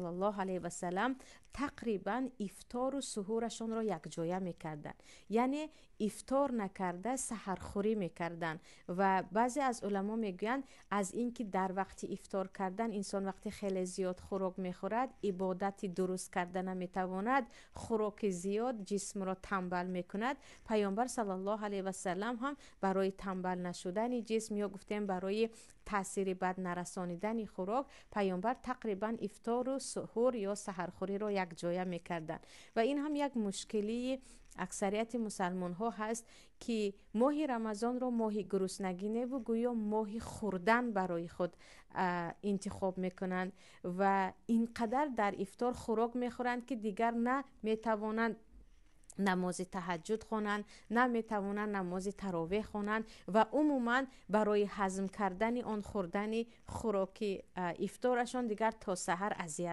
صلی الله علیه و سلم تقریبا افطار و سحورشون رو یک جایه میکردن، یعنی افطار نکرده سحرخوری میکردن. و بعضی از علما میگوین از اینکه در وقت افطار کردن انسان وقتی خیلی زیاد خوراک میخورد عبادتی درست کرده نمیتواند، خوراک زیاد جسم را تنبل میکند. پیامبر صلی الله علیه و سلم هم برای تنبل نشدن جسم یا گفتیم برای تاثیر بد نرسانیدن خوراک، پیامبر تقریبا افطار و سحور یا سحرخوری را یک جایه میکردن. و این هم یک مشکلی اکثریت مسلمان ها هست که ماه رمضان رو ماه گرسنگی و گویا ماه خوردن برای خود انتخاب میکنند و اینقدر در افطار خوراک میخورند که دیگر نه میتوانند نماز تهجد خوانند، نه میتوانند نماز تراویح خوانند و عموما برای هضم کردن آن خوردن خوراک افطارشان دیگر تا سحر اذیت